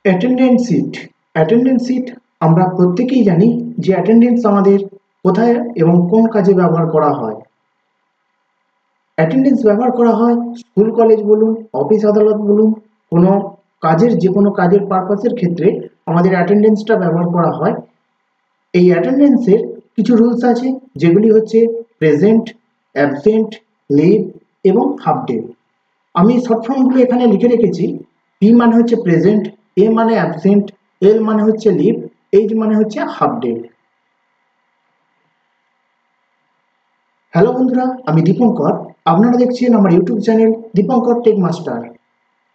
Attendance sheet. Attendance sheet আমরা প্রত্যেকেই জানি যে অ্যাটেন্ডেন্স আমাদের কোথায় এবং কোন কাজে ব্যবহার করা হয়। অ্যাটেন্ডেন্স ব্যবহার করা হয় স্কুল কলেজ বলুন, অফিস আদালত বলুন, কোনো যে কোনো কাজের পারপাসের ক্ষেত্রে আমাদের অ্যাটেন্ডেন্সটা ব্যবহার করা হয়। এই অ্যাটেন্ডেন্সের কিছু রুলস আছে, যেগুলি হচ্ছে প্রেজেন্ট, অ্যাবসেন্ট, লিভ এবং হাফ ডে। আমি শর্ট ফর্মগুলো এখানে লিখে রেখেছি। পি মানে হচ্ছে প্রেজেন্ট, এ মানে অ্যাবসেন্ট, এল মানে হচ্ছে লিভ, এইচ মানে হচ্ছে হাফ ডে। হ্যালো বন্ধুরা, আমি দীপঙ্কর। আপনারা দেখছেন আমার YouTube channel Dipankar tech master.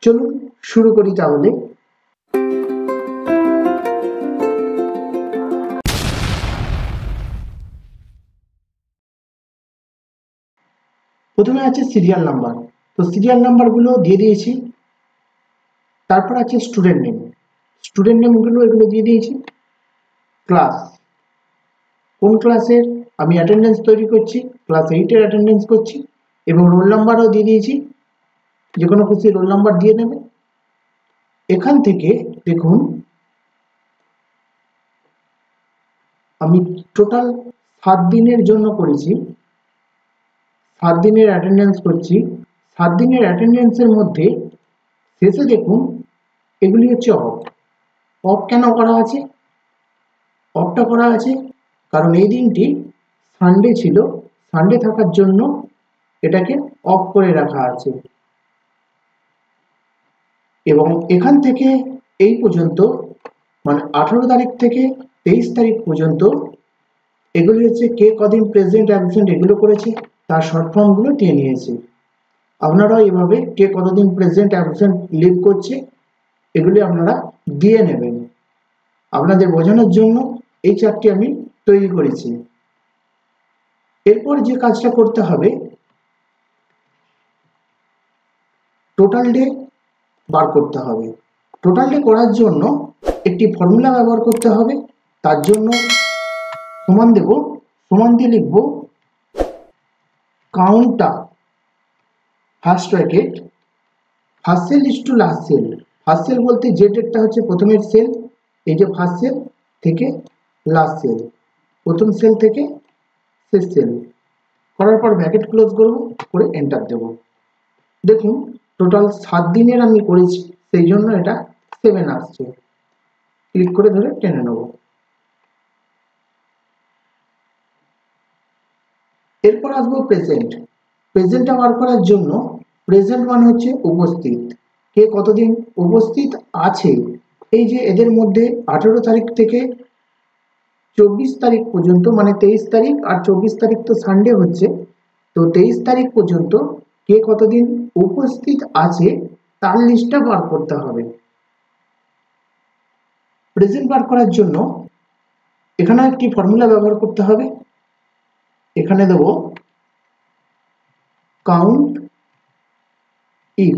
চলুন শুরু করি তাহলে। প্রথমে আছে সিরিয়াল নাম্বার। তো সিরিয়াল নাম্বারগুলো দিয়ে দিয়েছি। তারপর আছে স্টুডেন্ট নেম। স্টুডেন্ট নেমগুলো এগুলো দিয়ে দিয়েছি। ক্লাস, কোন ক্লাসের আমি অ্যাটেন্ডেন্স তৈরি করছি, ক্লাস 8-এর অ্যাটেন্ডেন্স করছি, এবং রোল নাম্বারও দিয়ে দিয়েছি। যে কোনো খুশি রোল নাম্বার দিয়ে নেবে। এখান থেকে দেখুন আমি টোটাল 7 দিনের জন্য করেছি। 7 দিনের অ্যাটেন্ডেন্স করছি। 7 দিনের অ্যাটেন্ডেন্সের মধ্যে শেষে দেখুন এগুলি হচ্ছে অফ। অফ কেন করা আছে? অফটা করা আছে কারণ এই দিনটি সানডে ছিল। সানডে থাকার জন্য এটাকে অফ করে রাখা আছে। এবং এখান থেকে এই পর্যন্ত, মানে 18 তারিখ থেকে 23 তারিখ পর্যন্ত এগুলি হচ্ছে কে কদিন প্রেজেন্ট অ্যাবসেন্ট এগুলো করেছে তার শর্ট ফর্মগুলো দিয়ে নিয়েছি। আপনারাও এভাবে কে কতদিন প্রেজেন্ট অ্যাবসেন্ট লিভ করছে এগুলি আপনারা দিয়ে নেবেন। আপনাদের বোঝানোর জন্য এই চার্টটি আমি তৈরি করেছি। এরপর যে কাজটা করতে হবে, টোটাল ডে বার করতে হবে। টোটাল ডে করার জন্য একটি ফর্মুলা ব্যবহার করতে হবে। তার জন্য সমান দেব, সমান দিয়ে লিখব কাউন্টটা first bracket first cell is to last cell. First cell বলতে যে ডেটটা হচ্ছে প্রথমের সেল, এই যে ফার্স্ট সেল থেকে লাস্ট সেল, প্রথম সেল থেকে শেষ সেল। করার পর ব্র্যাকেট ক্লোজ করব, করে এন্টার দেব। দেখুন টোটাল 7 দিনের আমি করেছি, সেই জন্য এটা 7 আসছে। ক্লিক করে ধরে টেনে নেব। এরপর আসবো প্রেজেন্ট। প্রেজেন্টটা বার করার জন্য প্রেজেন্ট মানে হচ্ছে উপস্থিত, কে কতদিন উপস্থিত আছে। এই যে এদের মধ্যে 18 তারিখ থেকে 24 তারিখ পর্যন্ত, মানে 23 তারিখ আর 24 তারিখ তো সানডে হচ্ছে, তো 23 তারিখ পর্যন্ত কে কতদিন উপস্থিত আছে তার লিস্টটা বার করতে হবে। প্রেজেন্ট বার করার জন্য এখানে একটি ফর্মুলা ব্যবহার করতে হবে। এখানে দেব count if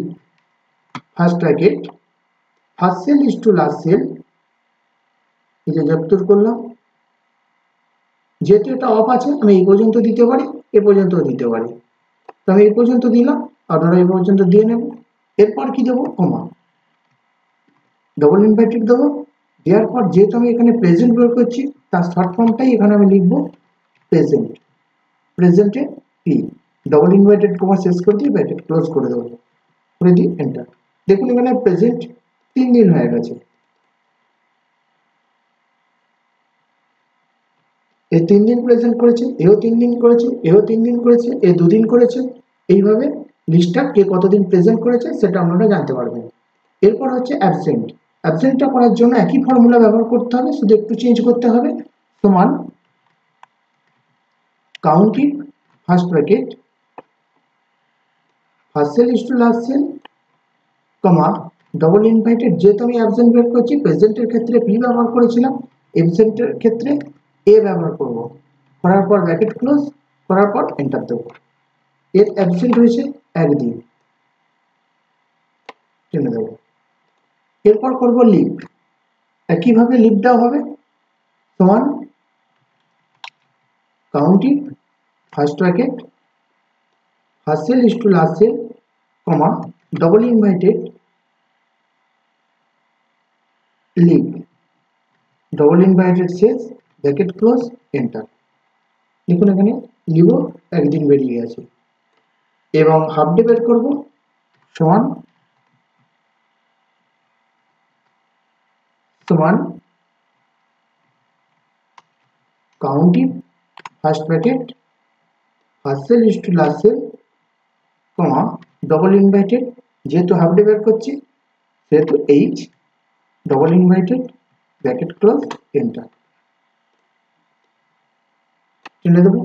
first bracket first cell is to last cell, এই যে যতদূর করলাম। যেহেতু এটা অফ আছে আমি এই পর্যন্ত দিতে পারি, এ পর্যন্ত দিতে পারি, তো আমি এই পর্যন্ত দিলাম, আপনারা এই পর্যন্ত দিয়ে নেব। এরপর কি দেবো, কমা, ডবল ইনভার্টেড দেবো। দেওয়ার পর যেহেতু আমি এখানে প্রেজেন্ট বের করছি, তার শর্ট ফর্মটাই এখানে আমি লিখবো প্রেজেন্ট। প্রেজেন্টে পি, ডবল ইনভার্টেড কমা শেষ করে দিয়ে ব্র্যাকেট ক্লোজ করে দেবো, করে দিই এন্টার। দেখুন এখানে প্রেজেন্ট 3 দিন হয়ে গেছে। এ 3 দিন প্রেজেন্ট করেছে, এও 3 দিন করেছে, এও 3 দিন করেছে, এ 2 দিন করেছে। এইভাবে লিস্টটা কে কতদিন প্রেজেন্ট করেছে সেটা আপনারা জানতে পারবেন। এরপর হচ্ছে অ্যাবসেন্ট। অ্যাবসেন্টটা করার জন্য একই ফর্মুলা ব্যবহার করতে হবে, শুধু একটু চেঞ্জ করতে হবে। সমান count if first bracket first cell is to last cell, comma double inverted, যেহেতু আমি অ্যাবসেন্ট বের করছি প্রেজেন্টের ক্ষেত্রে পি ব্যবহার করেছিলাম, অ্যাবসেন্টের ক্ষেত্রে এ ব্যবহার করব। করার পর ব্র্যাকেট ক্লোজ, করার পর এন্টার দেবো। এর অ্যাবসেন্ট হয়েছে 1 দিন, টেনে দেবো। এরপর করব লিভ। একইভাবে লিভটাও হবে সমান count if first bracket first cell is to last cell, comma double inverted leave, double inverted cells bracket close enter. দেখুন এখানে লিভও একদিন বেরিয়ে গেছে। এবং হাফ ডে বের করব সমান counting first bracket first cell is to last cell comma double inverted, যেহেতু হাফ ডে বের করছি সেহেতু H double inverted bracket close enter টেনে দেবো।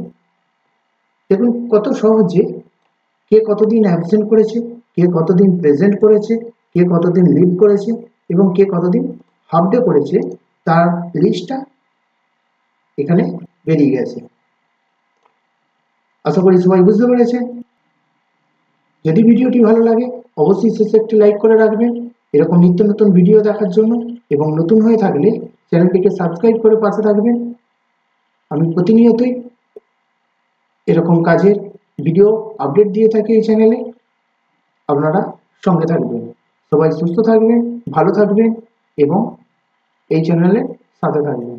দেখুন কত সহজে কে কতদিন অ্যাবসেন্ট করেছে, কে কতদিন প্রেজেন্ট করেছে, কে কতদিন লিভ করেছে এবং কে কতদিন হাফ ডে করেছে তার লিস্টটা এখানে বেরিয়ে গেছে। আশা করি সবাই বুঝতে পেরেছে। যদি ভিডিওটি ভালো লাগে অবশ্যই শেষে একটি লাইক করে রাখবেন এরকম নিত্য নতুন ভিডিও দেখার জন্য, এবং নতুন হয়ে থাকলে চ্যানেলটিকে সাবস্ক্রাইব করে পাশে থাকবেন। আমি প্রতিনিয়তই এরকম কাজের ভিডিও আপডেট দিয়ে থাকি এই চ্যানেলে, আপনারা সঙ্গে থাকবেন। সবাই সুস্থ থাকবেন, ভালো থাকবেন এবং এই চ্যানেলের সাথে থাকবেন।